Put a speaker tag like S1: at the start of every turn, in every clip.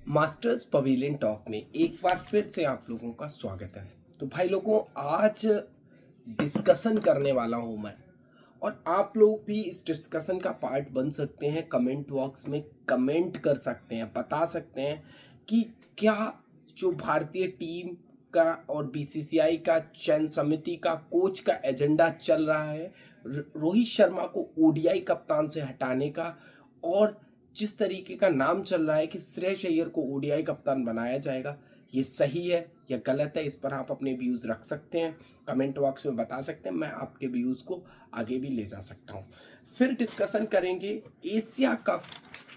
S1: Masters pavilion talk में एक बार फिर से आप लोगों का स्वागत है। तो भाई लोगों, आज डिस्कशन करने वाला हूँ मैं, और आप लोग भी इस डिस्कशन का पार्ट बन सकते हैं। कमेंट बॉक्स में कमेंट कर सकते हैं, बता सकते हैं कि क्या जो भारतीय टीम का और बीसीसीआई का चयन समिति का कोच का एजेंडा चल रहा है रोहित शर्मा को ओडीआई कप्तान से हटाने का, और जिस तरीके का नाम चल रहा है कि श्रेयस अय्यर को ओडीआई कप्तान बनाया जाएगा, ये सही है या गलत है? इस पर आप अपने व्यूज़ रख सकते हैं, कमेंट बॉक्स में बता सकते हैं। मैं आपके व्यूज़ को आगे भी ले जा सकता हूँ। फिर डिस्कशन करेंगे एशिया कप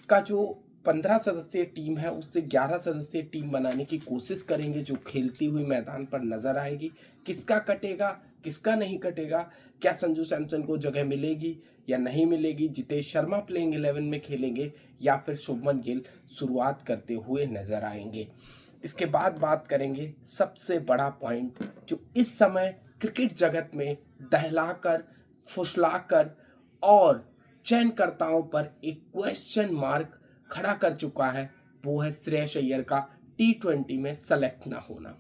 S1: का जो 15 सदस्यीय टीम है उससे 11 सदस्यीय टीम बनाने की कोशिश करेंगे, जो खेलती हुई मैदान पर नजर आएगी। किसका कटेगा, किसका नहीं कटेगा, क्या संजू सैमसन को जगह मिलेगी या नहीं मिलेगी, जितेश शर्मा प्लेइंग 11 में खेलेंगे या फिर शुभमन गिल शुरुआत करते हुए नजर आएंगे। इसके बाद बात करेंगे सबसे बड़ा पॉइंट जो इस समय क्रिकेट जगत में दहलाकर, फुसलाकर और चयनकर्ताओं पर एक क्वेश्चन मार्क खड़ा कर चुका है, वो है श्रेयस अय्यर का T20 में सेलेक्ट ना होना।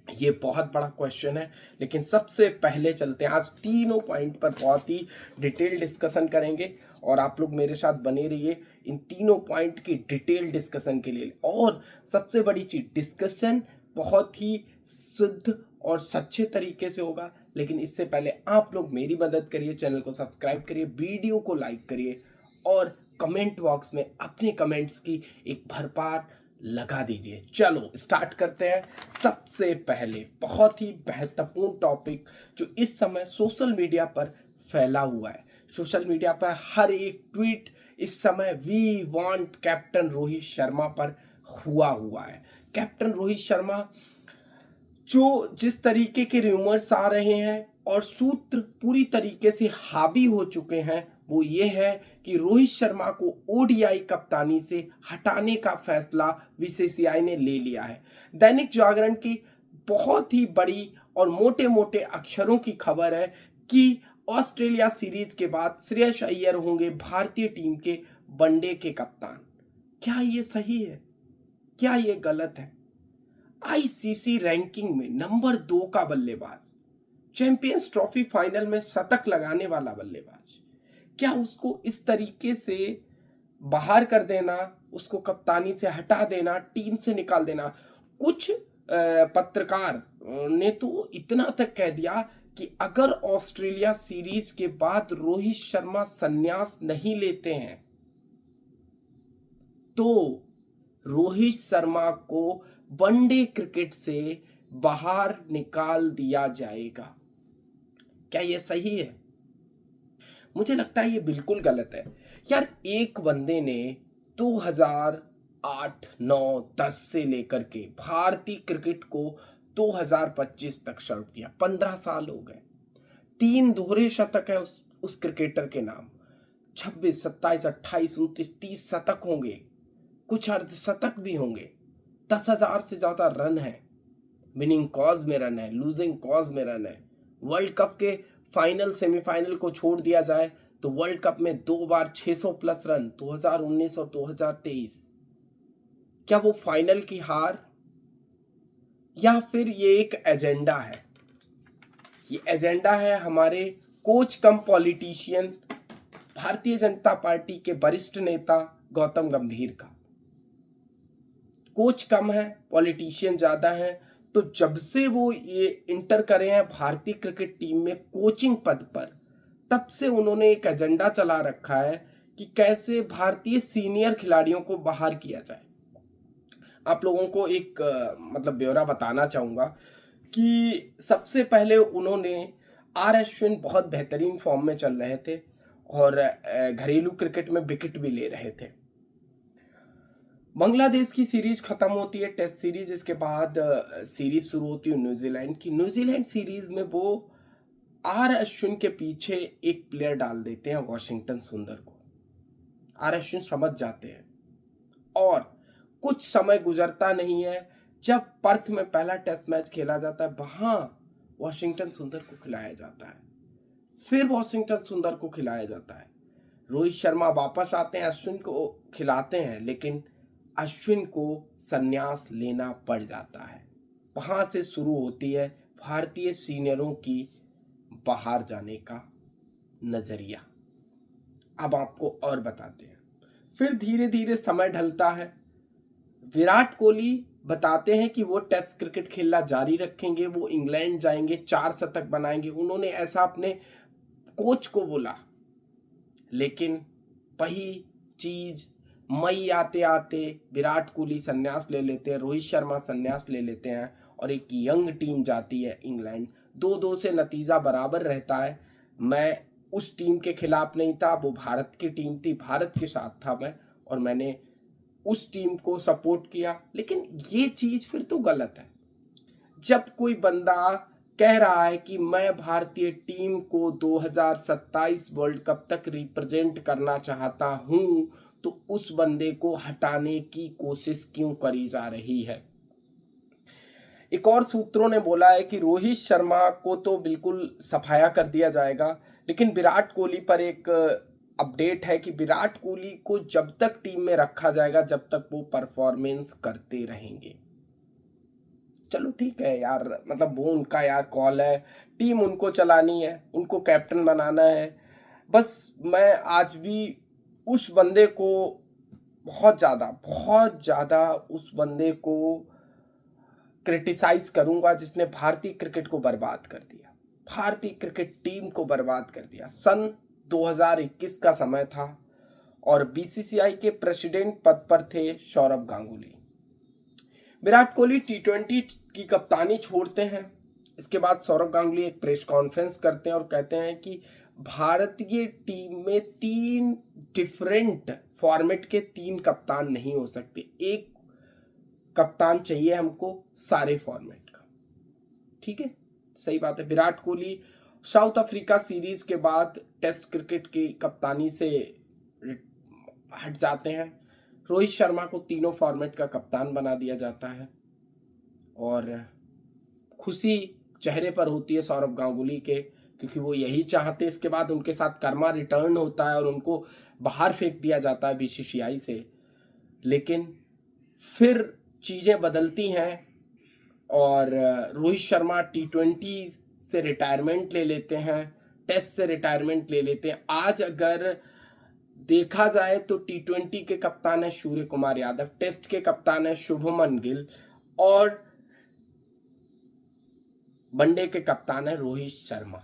S1: ये बहुत बड़ा क्वेश्चन है, लेकिन सबसे पहले चलते हैं, आज तीनों पॉइंट पर बहुत ही डिटेल डिस्कशन करेंगे और आप लोग मेरे साथ बने रहिए इन तीनों पॉइंट की डिटेल डिस्कशन के लिए। और सबसे बड़ी चीज, डिस्कशन बहुत ही शुद्ध और सच्चे तरीके से होगा, लेकिन इससे पहले आप लोग मेरी मदद करिए, चैनल को सब्सक्राइब करिए, वीडियो को लाइक करिए और कमेंट बॉक्स में अपने कमेंट्स की एक भरपार लगा दीजिए। चलो स्टार्ट करते हैं। सबसे पहले बहुत ही महत्वपूर्ण टॉपिक जो इस समय सोशल मीडिया पर फैला हुआ है, सोशल मीडिया पर हर एक ट्वीट इस समय we want captain Rohit Sharma पर हुआ है। कैप्टन रोहित शर्मा, जो जिस तरीके के रूमर्स आ रहे हैं और सूत्र पूरी तरीके से हावी हो चुके हैं, वो ये है कि रोहित शर्मा को ओडीआई कप्तानी से हटाने का फैसला बीसीसीआई ने ले लिया है। दैनिक जागरण की बहुत ही बड़ी और मोटे मोटे अक्षरों की खबर है कि ऑस्ट्रेलिया सीरीज के बाद श्रेयस अय्यर होंगे भारतीय टीम के वनडे के कप्तान। क्या ये सही है? क्या ये गलत है? आईसीसी रैंकिंग में नंबर 2 का बल्लेबाज, चैंपियंस ट्रॉफी फाइनल में शतक लगाने वाला बल्लेबाज, क्या उसको इस तरीके से बाहर कर देना, उसको कप्तानी से हटा देना, टीम से निकाल देना? कुछ पत्रकार ने तो इतना तक कह दिया कि अगर ऑस्ट्रेलिया सीरीज के बाद रोहित शर्मा संन्यास नहीं लेते हैं तो रोहित शर्मा को वनडे क्रिकेट से बाहर निकाल दिया जाएगा। क्या यह सही है? मुझे लगता है ये बिल्कुल गलत है। यार, एक बंदे ने 2008, 9, 10 से लेकर के भारतीय क्रिकेट को 2025 तक सर्व किया। 15 साल हो गए। 3 दोहरे शतक है उस क्रिकेटर के नाम। 26, 27, 28, 29, 30 शतक होंगे, कुछ अर्धशतक भी होंगे। 10,000 से ज्यादा रन है, विनिंग कॉज में रन है, लूजिंग कॉज में रन है। वर्ल्ड कप के फाइनल सेमीफाइनल को छोड़ दिया जाए तो वर्ल्ड कप में 2 बार 600 प्लस रन, 2019 और 2023। क्या वो फाइनल की हार, या फिर ये एक एजेंडा है? ये एजेंडा है हमारे कोच कम पॉलिटिशियन, भारतीय जनता पार्टी के वरिष्ठ नेता गौतम गंभीर का। कोच कम है, पॉलिटिशियन ज्यादा है। तो जब से वो ये इंटर करे हैं भारतीय क्रिकेट टीम में कोचिंग पद पर, तब से उन्होंने एक एजेंडा चला रखा है कि कैसे भारतीय सीनियर खिलाड़ियों को बाहर किया जाए। आप लोगों को एक मतलब ब्यौरा बताना चाहूंगा कि सबसे पहले उन्होंने आर अश्विन बहुत बेहतरीन फॉर्म में चल रहे थे और घरेलू क्रिकेट में विकेट भी ले रहे थे। बांग्लादेश की सीरीज खत्म होती है, टेस्ट सीरीज, इसके बाद सीरीज शुरू होती है न्यूजीलैंड की। न्यूजीलैंड सीरीज में वो आर अश्विन के पीछे एक प्लेयर डाल देते हैं, वॉशिंगटन सुंदर को। आर अश्विन समझ जाते हैं और कुछ समय गुजरता नहीं है, जब पर्थ में पहला टेस्ट मैच खेला जाता है वहां वॉशिंगटन सुंदर को खिलाया जाता है, फिर वॉशिंगटन सुंदर को खिलाया जाता है। रोहित शर्मा वापस आते हैं, अश्विन को खिलाते हैं, लेकिन अश्विन को संन्यास लेना पड़ जाता है। वहाँ से शुरू होती है भारतीय सीनियरों की बाहर जाने का नज़रिया। अब आपको और बताते हैं। फिर धीरे धीरे समय ढलता है। विराट कोहली बताते हैं कि वो टेस्ट क्रिकेट खेलना जारी रखेंगे, वो इंग्लैंड जाएंगे, 4 शतक बनाएंगे। उन्होंने ऐसा अपने कोच को बोला। लेकिन वही चीज मई आते आते विराट कोहली संन्यास ले लेते हैं, रोहित शर्मा संन्यास ले लेते हैं और एक यंग टीम जाती है इंग्लैंड। 2-2 से नतीजा बराबर रहता है। मैं उस टीम के खिलाफ नहीं था, वो भारत की टीम थी, भारत के साथ था मैं, और मैंने उस टीम को सपोर्ट किया। लेकिन ये चीज फिर तो गलत है। जब कोई बंदा कह रहा है कि मैं भारतीय टीम को 2027 वर्ल्ड कप तक रिप्रेजेंट करना चाहता हूं, तो उस बंदे को हटाने की कोशिश क्यों करी जा रही है। एक और सूत्रों ने बोला है कि रोहित शर्मा को तो बिल्कुल सफाया कर दिया जाएगा, लेकिन विराट कोहली पर एक अपडेट है कि विराट कोहली को जब तक टीम में रखा जाएगा जब तक वो परफॉर्मेंस करते रहेंगे। चलो ठीक है यार, मतलब वो उनका यार कॉल है, टीम उनको चलानी है, उनको कैप्टन बनाना है। बस मैं आज भी उस बंदे को बहुत ज़्यादा उस बंदे को क्रिटिसाइज करूंगा जिसने भारतीय क्रिकेट को बर्बाद कर दिया, भारतीय क्रिकेट टीम को बर्बाद कर दिया। सन 2021 का समय था और बीसीसीआई के प्रेसिडेंट पद पर थे सौरभ गांगुली। विराट कोहली टी20 की कप्तानी छोड़ते हैं। इसके बाद सौरभ गांगुली एक प्रेस कॉन्फ्रेंस करते हैं और कहते हैं कि भारतीय टीम में 3 डिफरेंट फॉर्मेट के 3 कप्तान नहीं हो सकते, एक कप्तान चाहिए हमको सारे फॉर्मेट का। ठीक है, सही बात है। Virat Kohli south Africa series के बाद टेस्ट क्रिकेट की कप्तानी से हट जाते हैं। रोहित शर्मा को तीनों फॉर्मेट का कप्तान बना दिया जाता है और खुशी चेहरे पर होती है सौरभ गांगुली के, क्योंकि वो यही चाहते। इसके बाद उनके साथ कर्मा रिटर्न होता है और उनको बाहर फेंक दिया जाता है बीसीसीआई से। लेकिन फिर चीज़ें बदलती हैं और रोहित शर्मा टी20 से रिटायरमेंट ले लेते हैं, टेस्ट से रिटायरमेंट ले लेते हैं। आज अगर देखा जाए तो टी20 के कप्तान है सूर्य कुमार यादव, टेस्ट के कप्तान है शुभमन गिल और वनडे के कप्तान है रोहित शर्मा।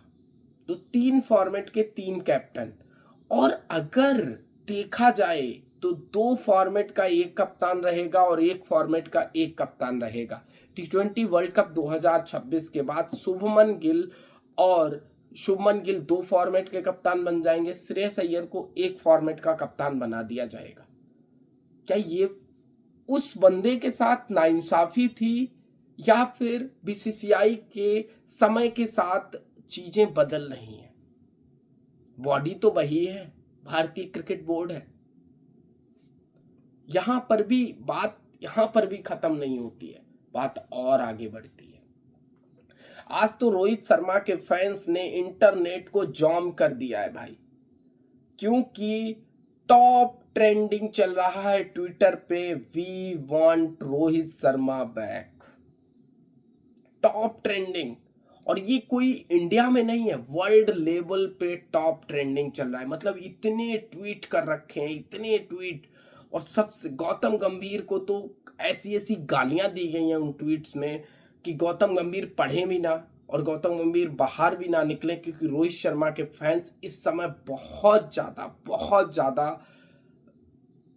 S1: तो 3 फॉर्मेट के 3 कैप्टन। और अगर देखा जाए तो 2 फॉर्मेट का 1 कप्तान रहेगा और 1 फॉर्मेट का 1 कप्तान रहेगा। टी20 वर्ल्ड कप 2026 के बाद शुभमन गिल 2 फॉर्मेट के कप्तान बन जाएंगे, श्रेयस अय्यर को 1 फॉर्मेट का कप्तान बना दिया जाएगा। क्या ये उस बंदे के साथ नाइंसाफी थी या फिर बीसीसीआई के समय के साथ चीजें बदल रही हैं? बॉडी तो वही है, भारतीय क्रिकेट बोर्ड है। यहां पर भी खत्म नहीं होती है, बात और आगे बढ़ती है। आज तो रोहित शर्मा के फैंस ने इंटरनेट को जाम कर दिया है भाई, क्योंकि टॉप ट्रेंडिंग चल रहा है ट्विटर पे, we want Rohit Sharma back. Top trending, और ये कोई इंडिया में नहीं है, वर्ल्ड लेवल पे टॉप ट्रेंडिंग चल रहा है। मतलब इतने ट्वीट कर रखे हैं, इतने ट्वीट, और सबसे गौतम गंभीर को तो ऐसी ऐसी गालियां दी गई हैं उन ट्वीट्स में कि गौतम गंभीर पढ़े भी ना और गौतम गंभीर बाहर भी ना निकले, क्योंकि रोहित शर्मा के फैंस इस समय बहुत ज़्यादा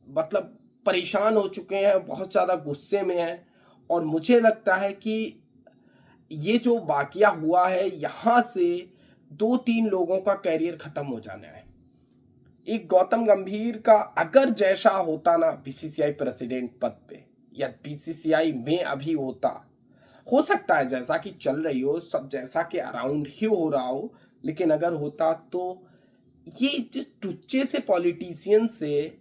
S1: मतलब परेशान हो चुके हैं, बहुत ज़्यादा गुस्से में हैं। और मुझे लगता है कि ये जो वाकया हुआ है, यहाँ से 2-3 लोगों का कैरियर खत्म हो जाना है। एक गौतम गंभीर का अगर जैसा होता ना बीसीसीआई प्रेसिडेंट पद पे, या बीसीसीआई में अभी होता, हो सकता है जैसा कि चल रही हो सब जैसा के अराउंड ही हो रहा हो, लेकिन अगर होता तो ये जो टुच्चे से पॉलिटिशियन से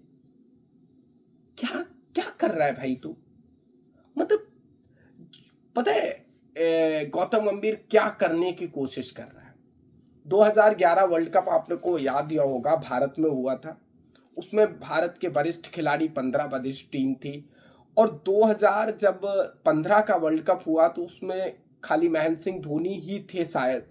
S1: क्या क्या कर रहा है भाई तू? मतलब पता है गौतम गंभीर क्या करने की कोशिश कर रहा है? 2011 वर्ल्ड कप आपने को याद दिया होगा, भारत में हुआ था। उसमें भारत के वरिष्ठ खिलाड़ी 15 वरिष्ठ टीम थी, और 2000 जब 15 का वर्ल्ड कप हुआ तो उसमें खाली महेंद्र सिंह धोनी ही थे शायद,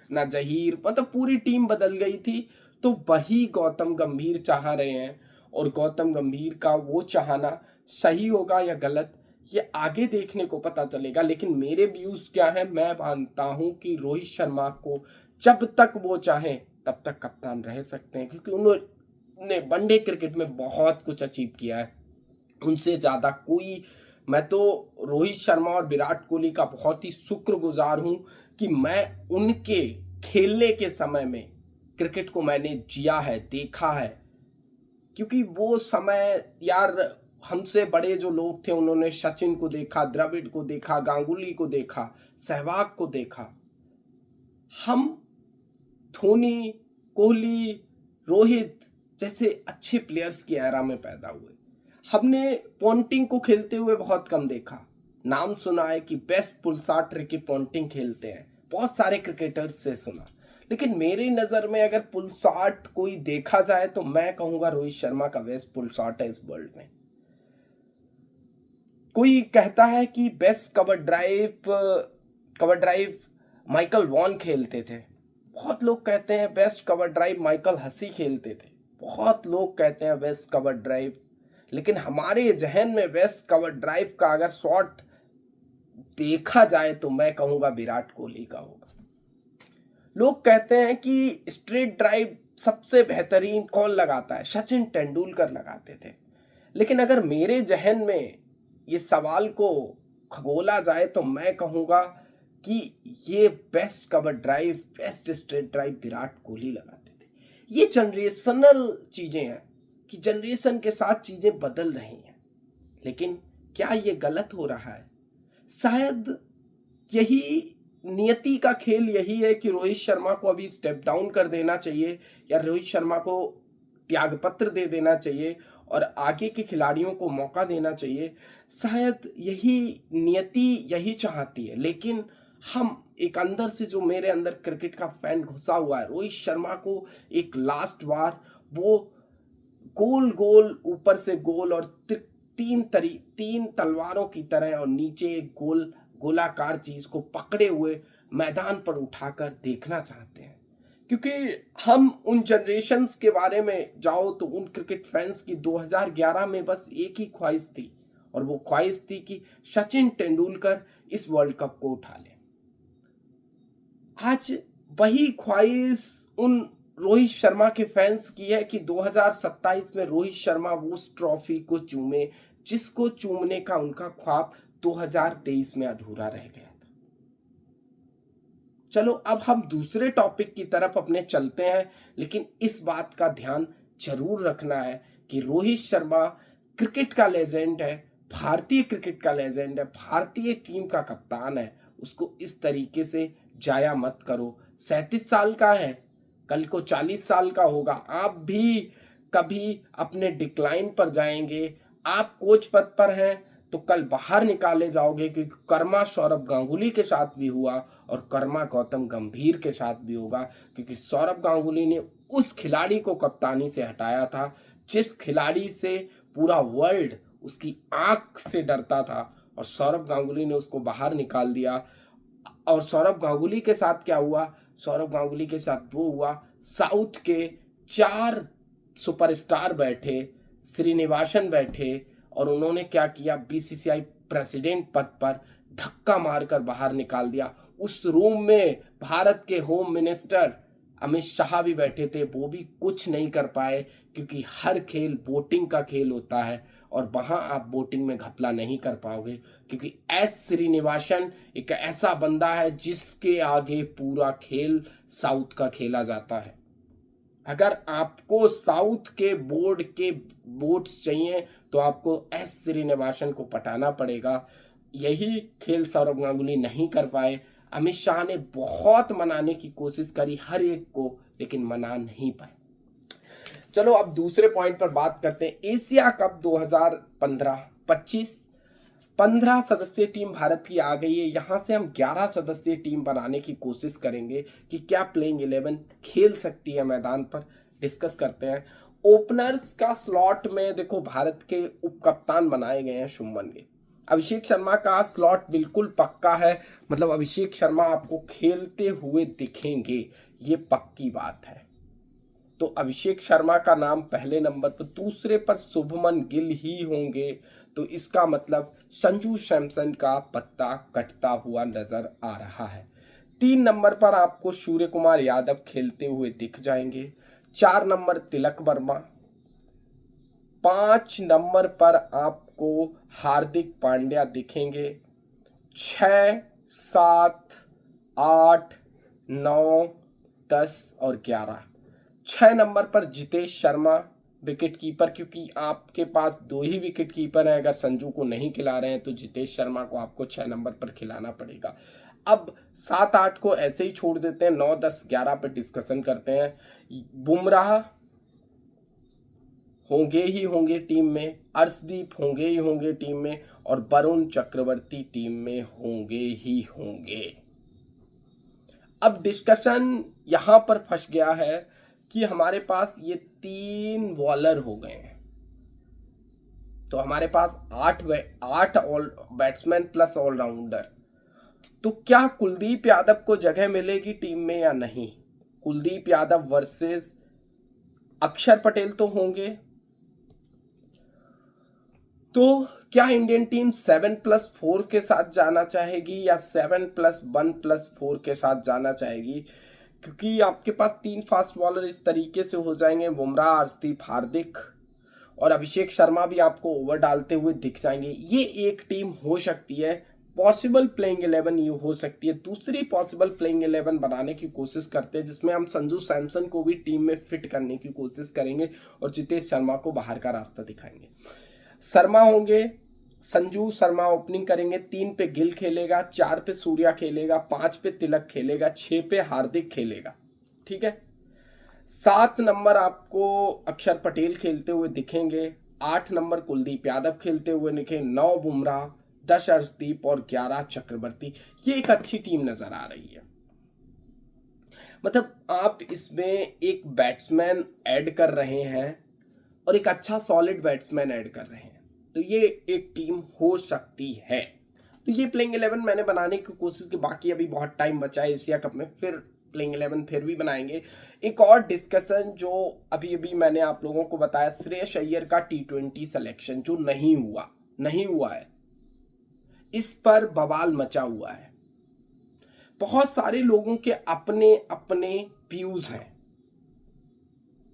S1: ना जहीर, मतलब पूरी टीम बदल गई थी। तो वही गौतम गंभीर चाह रहे हैं, और गौतम गंभीर का वो चाहना सही होगा या गलत ये आगे देखने को पता चलेगा। लेकिन मेरे व्यूज क्या है, मैं मानता हूं कि रोहित शर्मा को जब तक वो चाहें तब तक कप्तान रह सकते हैं, क्योंकि उन्होंने वनडे क्रिकेट में बहुत कुछ अचीव किया है। उनसे ज़्यादा कोई, मैं तो रोहित शर्मा और विराट कोहली का बहुत ही शुक्रगुजार हूं कि मैं उनके खेलने के समय में क्रिकेट को मैंने जिया है, देखा है। क्योंकि वो समय यार, हमसे बड़े जो लोग थे उन्होंने सचिन को देखा, द्रविड़ को देखा, गांगुली को देखा, सहवाग को देखा। हम धोनी, कोहली, रोहित जैसे अच्छे प्लेयर्स की एरा में पैदा हुए। हमने पॉन्टिंग को खेलते हुए बहुत कम देखा। नाम सुना है कि best pull shot Ricky Ponting खेलते हैं, बहुत सारे क्रिकेटर्स से सुना। लेकिन मेरी नज़र में अगर पुल शॉट कोई देखा जाए तो मैं कहूँगा रोहित शर्मा का बेस्ट पुल शॉट है इस वर्ल्ड में। कोई कहता है कि best cover drive Michael Vaughan खेलते थे। बहुत लोग कहते हैं best cover drive Michael Hussey खेलते थे। बहुत लोग कहते हैं बेस्ट कवर ड्राइव, लेकिन हमारे जहन में बेस्ट कवर ड्राइव का अगर शॉट देखा जाए तो मैं कहूँगा विराट कोहली का होगा। लोग कहते हैं कि स्ट्रेट ड्राइव सबसे बेहतरीन कौन लगाता है, सचिन तेंदुलकर लगाते थे। लेकिन अगर मेरे जहन में ये सवाल को खगोला जाए तो मैं कहूँगा कि ये best cover drive, best straight drive Virat Kohli लगाते थे। ये जनरेशनल चीज़ें हैं कि जनरेशन के साथ चीज़ें बदल रही हैं। लेकिन क्या ये गलत हो रहा है? शायद यही नियति का खेल यही है कि रोहित शर्मा को अभी स्टेप डाउन कर देना चाहिए, या रोहित शर्मा को त्यागपत्र दे देना चाहिए और आगे के खिलाड़ियों को मौका देना चाहिए। शायद यही नियति यही चाहती है। लेकिन हम एक अंदर से, जो मेरे अंदर क्रिकेट का फैन घुसा हुआ है, रोहित शर्मा को एक लास्ट बार वो गोल गोल ऊपर से गोल और तीन तलवारों की तरह और नीचे एक गोलाकार चीज को पकड़े हुए मैदान पर उठाकर देखना चाहते हैं। क्योंकि हम उन जनरेशन्स के बारे में जाओ तो उन क्रिकेट फैंस की 2011 में बस एक ही ख्वाहिश थी, और वो ख्वाहिश थी कि सचिन तेंदुलकर इस वर्ल्ड कप को उठा ले। आज वही ख्वाहिश उन रोहित शर्मा के फैंस की है कि 2027 में रोहित शर्मा उस ट्रॉफी को चूमे जिसको चूमने का उनका ख्वाब 2023 में अधूरा रह गया था। चलो अब हम दूसरे टॉपिक की तरफ अपने चलते हैं, लेकिन इस बात का ध्यान जरूर रखना है कि रोहित शर्मा क्रिकेट का लेजेंड है, भारतीय क्रिकेट का लेजेंड है, भारतीय टीम का कप्तान है। उसको इस तरीके से जाया मत करो। 37 साल का है, कल को 40 साल का होगा। आप भी कभी अपने डिक्लाइन पर जाएंगे। आप कोच पद पर हैं तो कल बाहर निकाले जाओगे, क्योंकि कर्मा सौरभ गांगुली के साथ भी हुआ और कर्मा गौतम गंभीर के साथ भी होगा। क्योंकि सौरभ गांगुली ने उस खिलाड़ी को कप्तानी से हटाया था जिस खिलाड़ी से पूरा वर्ल्ड उसकी आंख से डरता था, और सौरभ गांगुली ने उसको बाहर निकाल दिया। और सौरभ गांगुली के साथ क्या हुआ? सौरभ गांगुली के साथ वो हुआ, साउथ के 4 सुपरस्टार बैठे, श्रीनिवासन बैठे, और उन्होंने क्या किया, बीसीसीआई प्रेसिडेंट पद पर धक्का मारकर बाहर निकाल दिया। उस रूम में भारत के होम मिनिस्टर अमित शाह भी बैठे थे, वो भी कुछ नहीं कर पाए, क्योंकि हर खेल वोटिंग का खेल होता है और वहां आप वोटिंग में घपला नहीं कर पाओगे। क्योंकि एस श्रीनिवासन एक ऐसा बंदा है जिसके आगे पूरा खेल साउथ का खेला जाता है। अगर आपको साउथ के बोर्ड के वोट्स चाहिए तो आपको एस श्रीनिवासन को पटाना पड़ेगा। यही खेल सौरभ गांगुली नहीं कर पाए। अमित शाह ने बहुत मनाने की कोशिश करी हर एक को, लेकिन मना नहीं पाए। चलो अब दूसरे पॉइंट पर बात करते हैं। एशिया कप 2015-25 15 सदस्यीय टीम भारत की आ गई है। यहाँ से हम 11 सदस्यीय टीम बनाने की कोशिश करेंगे कि क्या प्लेइंग 11 खेल सकती है मैदान पर, डिस्कस करते हैं। ओपनर्स का स्लॉट में देखो भारत के उप कप्तान बनाए गए हैं शुभमन गिल। अभिषेक शर्मा का स्लॉट बिल्कुल पक्का है, मतलब अभिषेक शर्मा आपको खेलते हुए दिखेंगे, ये पक्की बात है। तो अभिषेक शर्मा का नाम पहले नंबर पर, दूसरे पर शुभमन गिल ही होंगे। तो इसका मतलब संजू सैमसन का पत्ता कटता हुआ नजर आ रहा है। 3 नंबर पर आपको सूर्य कुमार यादव खेलते हुए दिख जाएंगे। 4 नंबर तिलक वर्मा। 5 नंबर पर आपको हार्दिक पांड्या दिखेंगे। 6, 7, 8, 9, 10 और 11। 6 नंबर पर जितेश शर्मा विकेट कीपर, क्योंकि आपके पास 2 ही विकेट कीपर हैं। अगर संजू को नहीं खिला रहे हैं तो जितेश शर्मा को आपको 6 नंबर पर खिलाना पड़ेगा। अब 7, 8 को ऐसे ही छोड़ देते हैं, 9, 10, 11 पर डिस्कशन करते हैं। बुमराह होंगे ही होंगे टीम में, अर्शदीप होंगे ही होंगे टीम में, और वरुण चक्रवर्ती टीम में होंगे ही होंगे। अब डिस्कशन यहां पर फंस गया है कि हमारे पास ये 3 बॉलर हो गए हैं, तो हमारे पास 8 बैट्समैन प्लस ऑलराउंडर। तो क्या कुलदीप यादव को जगह मिलेगी टीम में या नहीं? कुलदीप यादव वर्सेस अक्षर पटेल तो होंगे। तो क्या इंडियन टीम 7+4 के साथ जाना चाहेगी या 7+1+4 के साथ जाना चाहेगी? क्योंकि आपके पास 3 फास्ट बॉलर इस तरीके से हो जाएंगे, बुमराह, अर्शदीप, हार्दिक, और अभिषेक शर्मा भी आपको ओवर डालते हुए दिख जाएंगे। ये एक टीम हो सकती है, पॉसिबल प्लेइंग 11 ये हो सकती है। दूसरी पॉसिबल प्लेइंग 11 बनाने की कोशिश करते हैं, जिसमें हम संजू सैमसन को भी टीम में फिट करने की कोशिश करेंगे और जितेश शर्मा को बाहर का रास्ता दिखाएंगे। शर्मा होंगे, संजू शर्मा ओपनिंग करेंगे। 3 पे गिल खेलेगा, 4 पे सूर्या खेलेगा, 5 पे तिलक खेलेगा, 6 पे हार्दिक खेलेगा। ठीक है। 7 नंबर आपको अक्षर पटेल खेलते हुए दिखेंगे। 8 नंबर कुलदीप यादव खेलते हुए दिखे। 9 बुमराह, 10 अर्शदीप और 11 चक्रवर्ती। ये एक अच्छी टीम नजर आ रही है। मतलब आप इसमें एक बैट्समैन ऐड कर रहे हैं और एक अच्छा सॉलिड बैट्समैन ऐड कर रहे हैं, तो ये एक टीम हो सकती है। तो ये प्लेइंग 11 मैंने बनाने की कोशिश की, बाकी अभी बहुत टाइम बचा है एशिया कप में, फिर प्लेइंग 11 फिर भी बनाएंगे। एक और डिस्कशन जो अभी अभी मैंने आप लोगों को बताया, श्रेयस अय्यर का T20 सिलेक्शन जो नहीं हुआ है, इस पर बवाल मचा हुआ है। बहुत सारे लोगों के अपने अपने व्यूज हैं।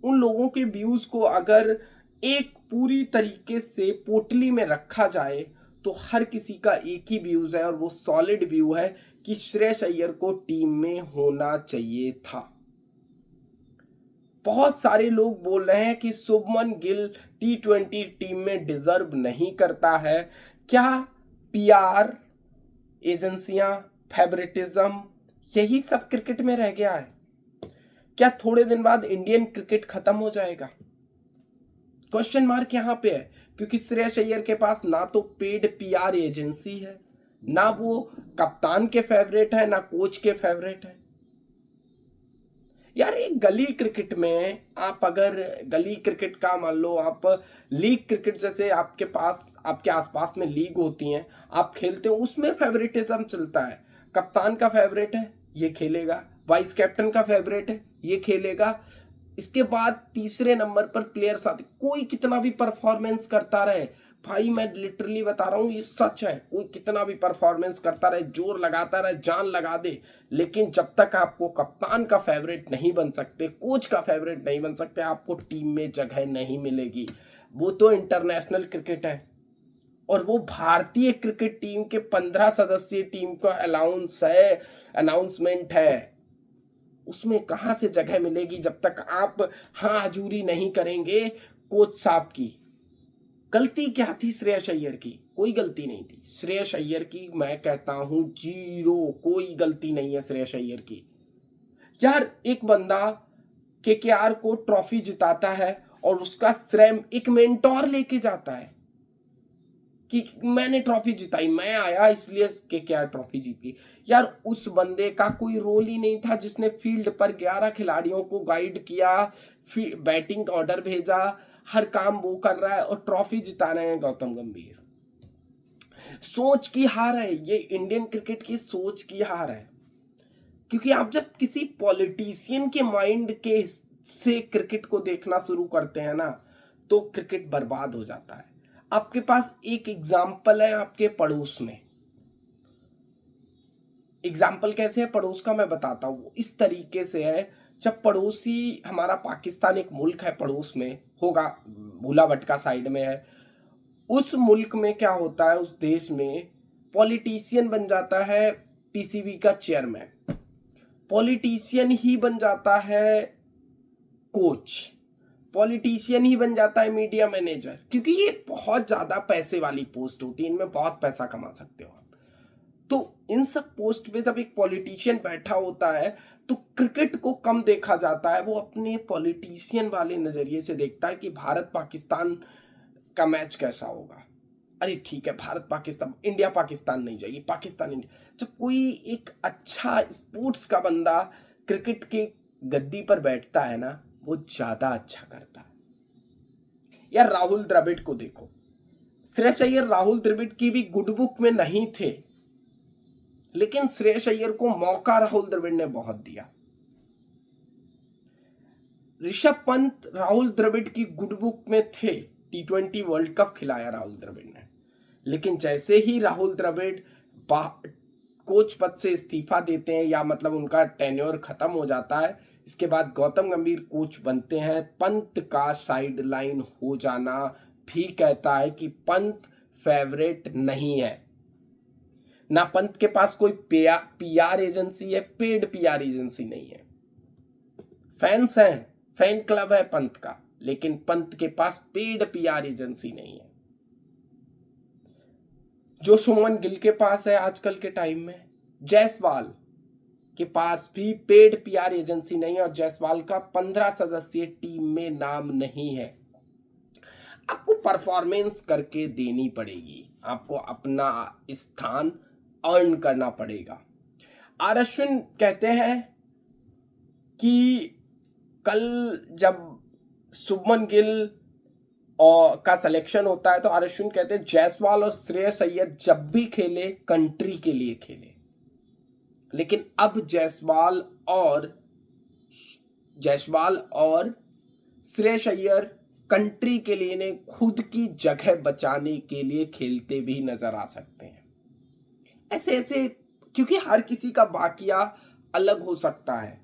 S1: उन लोगों के व्यूज को अगर एक पूरी तरीके से पोटली में रखा जाए तो हर किसी का एक ही व्यूज है, और वो सॉलिड व्यू है कि श्रेयस अय्यर को टीम में होना चाहिए था। बहुत सारे लोग बोल रहे हैं कि शुभमन गिल T20 टीम में डिजर्व नहीं करता है। क्या PR एजेंसियां, फेवरेटिज्म, यही सब क्रिकेट में रह गया है? क्या थोड़े दिन बाद इंडियन क्रिकेट खत्म हो जाएगा? क्वेश्चन मार्क यहां पे है, क्योंकि श्रेयस अय्यर के पास ना तो पेड PR एजेंसी है, ना वो कप्तान के फेवरेट है, ना कोच के फेवरेट है। यार एक गली क्रिकेट में आप अगर गली क्रिकेट का मान लो, आप लीग क्रिकेट जैसे आपके पास आपके आसपास में लीग होती हैं, आप खेलते हो, उसमें फेवरेटिज्म चलता है। कप्तान का फेवरेट है ये खेलेगा, वाइस कैप्टन का फेवरेट है ये खेलेगा, इसके बाद तीसरे नंबर पर प्लेयर आते। कोई कितना भी परफॉर्मेंस करता रहे, भाई मैं लिटरली बता रहा हूं, ये सच है, कोई कितना भी परफॉर्मेंस करता रहे, जोर लगाता रहे, जान लगा दे, लेकिन जब तक आपको कप्तान का फेवरेट नहीं बन सकते, कोच का फेवरेट नहीं बन सकते, आपको टीम में जगह नहीं मिलेगी। वो तो इंटरनेशनल क्रिकेट है, और वो भारतीय क्रिकेट टीम के 15 सदस्यीय टीम का अनाउंसमेंट है। उसमें कहां से जगह मिलेगी जब तक आप हाँ हजूरी नहीं करेंगे कोच साहब की। गलती क्या थी श्रेयस अय्यर की? कोई गलती नहीं थी श्रेयस अय्यर की, मैं कहता हूं 0, कोई गलती नहीं है श्रेयस अय्यर की। यार एक बंदा KKR को ट्रॉफी जिताता है और उसका श्रेय एक मेंटोर लेके जाता है। कि मैंने ट्रॉफी जिताई, मैं आया इसलिए केकेआर ट्रॉफी जीती। यार उस बंदे का कोई रोल ही नहीं था जिसने फील्ड पर 11 खिलाड़ियों को गाइड किया, बैटिंग का ऑर्डर भेजा, हर काम वो कर रहा है और ट्रॉफी जिता रहे हैं गौतम गंभीर। सोच की हार है ये, इंडियन क्रिकेट की सोच की हार है। क्योंकि आप जब किसी पॉलिटिशियन के माइंड के से क्रिकेट को देखना शुरू करते हैं ना, तो क्रिकेट बर्बाद हो जाता है। आपके पास एक एग्जाम्पल है आपके पड़ोस में। एग्जाम्पल कैसे है पड़ोस का, मैं बताता हूँ। इस तरीके से है, जब पड़ोसी हमारा पाकिस्तान एक मुल्क है, पड़ोस में होगा, भूला भटका साइड में है। उस मुल्क में क्या होता है, उस देश में पॉलिटिशियन बन जाता है पीसीबी का चेयरमैन, पॉलिटिशियन ही बन जाता है कोच, पॉलिटिशियन ही बन जाता है मीडिया मैनेजर, क्योंकि ये बहुत ज्यादा पैसे वाली पोस्ट होती है, इनमें बहुत पैसा कमा सकते हो आप। तो इन सब पोस्ट पे जब एक पॉलिटिशियन बैठा होता है तो क्रिकेट को कम देखा जाता है, वो अपने पॉलिटिशियन वाले नजरिए से देखता है कि भारत पाकिस्तान का मैच कैसा होगा। अरे ठीक है, भारत पाकिस्तान, इंडिया पाकिस्तान नहीं जाएगी, पाकिस्तान इंडिया। जब कोई एक अच्छा स्पोर्ट्स का बंदा क्रिकेट के गद्दी पर बैठता है ना, वो ज्यादा अच्छा करता है। यार राहुल द्रविड़ को देखो, श्रेयस अय्यर राहुल द्रविड़ की भी गुड बुक में नहीं थे, लेकिन श्रेयस अय्यर को मौका राहुल द्रविड़ ने बहुत दिया। ऋषभ पंत राहुल द्रविड़ की गुड बुक में थे, T20 वर्ल्ड कप खिलाया राहुल द्रविड़ ने, लेकिन जैसे ही राहुल द्रविड़ कोच पद से इस्तीफा देते हैं, या मतलब उनका टेन्योर खत्म हो जाता है, इसके बाद गौतम गंभीर कोच बनते हैं, पंत का साइड लाइन हो जाना भी कहता है कि पंत फेवरेट नहीं है। ना पंत के पास कोई पीआर एजेंसी है, पेड पीआर एजेंसी नहीं है। फैंस हैं, फैन क्लब है पंत का, लेकिन पंत के पास पेड पीआर एजेंसी नहीं है, जो शुभमन गिल के पास है आजकल के टाइम में। जायसवाल के पास भी पेड पीआर एजेंसी नहीं है, और जायसवाल का 15 सदस्यीय टीम में नाम नहीं है। आपको परफॉर्मेंस करके देनी पड़ेगी, आपको अपना स्थान अर्न करना पड़ेगा। आर अश्विन कहते हैं कि कल जब शुभमन गिल और का सिलेक्शन होता है तो आर अश्विन कहते हैं जायसवाल और श्रेयस अय्यर जब भी खेले कंट्री के लिए खेले, लेकिन अब जायसवाल और श्रेयस अय्यर कंट्री के लिए ने खुद की जगह बचाने के लिए खेलते भी नजर आ सकते हैं। ऐसे ऐसे, क्योंकि हर किसी का बाकिया अलग हो सकता है,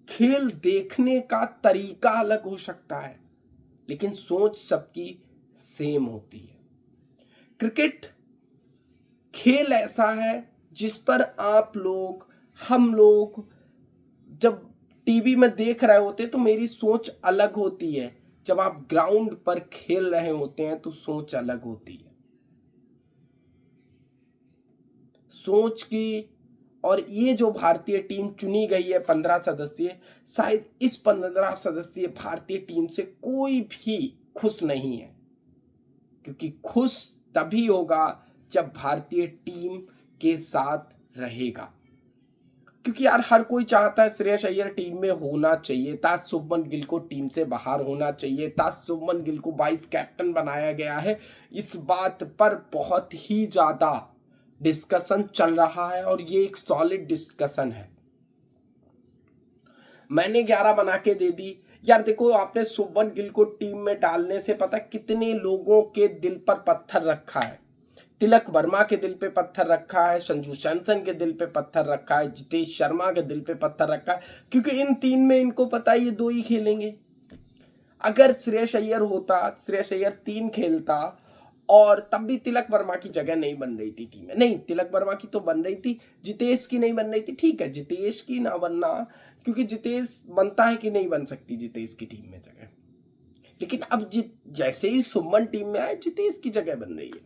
S1: खेल देखने का तरीका अलग हो सकता है, लेकिन सोच सबकी सेम होती है। क्रिकेट खेल ऐसा है जिस पर आप लोग, हम लोग जब टीवी में देख रहे होते तो मेरी सोच अलग होती है, जब आप ग्राउंड पर खेल रहे होते हैं तो सोच अलग होती है। सोच की, और ये जो भारतीय टीम चुनी गई है 15 सदस्यीय, शायद इस 15 सदस्यीय भारतीय टीम से कोई भी खुश नहीं है, क्योंकि खुश तभी होगा जब भारतीय टीम के साथ रहेगा। क्योंकि यार हर कोई चाहता है श्रेयस अय्यर टीम में होना चाहिए था, शुभमन गिल को टीम से बाहर होना चाहिए था, शुभमन गिल को वाइस कैप्टन बनाया गया है। इस बात पर बहुत ही ज्यादा डिस्कशन चल रहा है, और ये एक सॉलिड डिस्कशन है। मैंने 11 बना के दे दी। यार देखो, आपने शुभमन गिल को टीम में डालने से पता कितने लोगों के दिल पर पत्थर रखा है। तिलक वर्मा के दिल पे पत्थर रखा है, संजू सैमसन के दिल पे पत्थर रखा है, जितेश शर्मा के दिल पे पत्थर रखा है, क्योंकि इन तीन में इनको पता है ये दो ही खेलेंगे। अगर श्रेयस अय्यर होता, श्रेयस अय्यर 3 खेलता, और तब भी तिलक वर्मा की जगह नहीं बन रही थी टीम में। नहीं, तिलक वर्मा की तो बन रही थी, जितेश की नहीं बन रही थी। ठीक है, जितेश की ना बनना, क्योंकि जितेश बनता है कि नहीं बन सकती जितेश की टीम में जगह, लेकिन अब जैसे ही सुमन टीम में आए, जितेश की जगह बन रही है।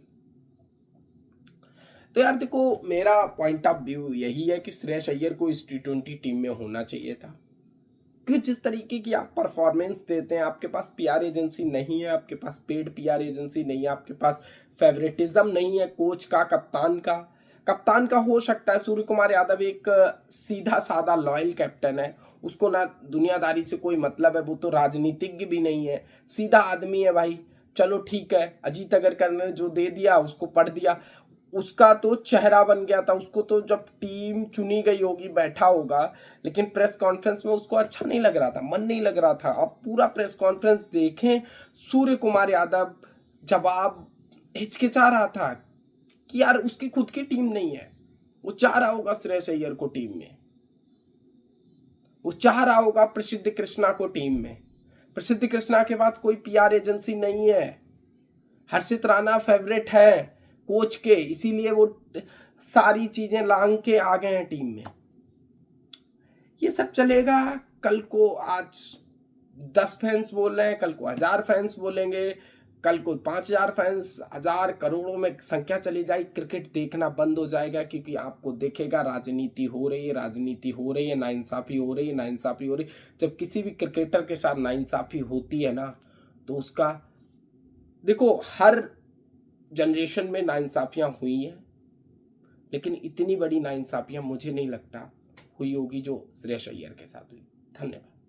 S1: तो यार देखो, मेरा पॉइंट ऑफ व्यू यही है कि श्रेयस अय्यर को इस T20 टीम में होना चाहिए था, क्योंकि जिस तरीके की आप परफॉर्मेंस देते हैं, आपके पास पीआर एजेंसी नहीं है, आपके पास पेड पीआर एजेंसी नहीं है, आपके पास फेवरेटिज्म नहीं है कोच का, कप्तान का हो सकता है। सूर्य कुमार यादव एक सीधा साधा लॉयल कैप्टन है, उसको ना दुनियादारी से कोई मतलब है, वो तो राजनीतिज्ञ भी नहीं है, सीधा आदमी है भाई। चलो ठीक है, अजीत अगरकर ने जो दे दिया उसको पढ़ दिया, उसका तो चेहरा बन गया था, उसको तो जब टीम चुनी गई होगी बैठा होगा, लेकिन प्रेस कॉन्फ्रेंस में उसको अच्छा नहीं लग रहा था, मन नहीं लग रहा था। अब पूरा प्रेस कॉन्फ्रेंस देखें, सूर्य कुमार यादव जवाब हिचकिचा रहा था कि यार उसकी खुद की टीम नहीं है, वो चाह रहा होगा श्रेयस अय्यर को टीम में, वो चाह रहा होगा प्रसिद्ध कृष्णा को टीम में। प्रसिद्ध कृष्णा के बाद कोई पीआर एजेंसी नहीं है, हर्षित राणा फेवरेट है कोच के, इसीलिए वो सारी चीजें लांग के आ गए हैं टीम में। ये सब चलेगा, कल को आज 10 फैंस बोल रहे हैं, कल को 1000 फैंस बोलेंगे, कल को 5000 फैंस, 1000 करोड़ों में संख्या चली जाएगी, क्रिकेट देखना बंद हो जाएगा। क्योंकि आपको देखेगा राजनीति हो रही है, राजनीति हो रही है, नाइंसाफी हो रही है, नाइंसाफी हो रही है। जब किसी भी क्रिकेटर के साथ नाइंसाफी होती है ना, तो उसका देखो, हर जनरेशन में नाइंसाफियां हुई हैं, लेकिन इतनी बड़ी नाइंसाफियां मुझे नहीं लगता हुई होगी जो श्रेयस अय्यर के साथ हुई। धन्यवाद।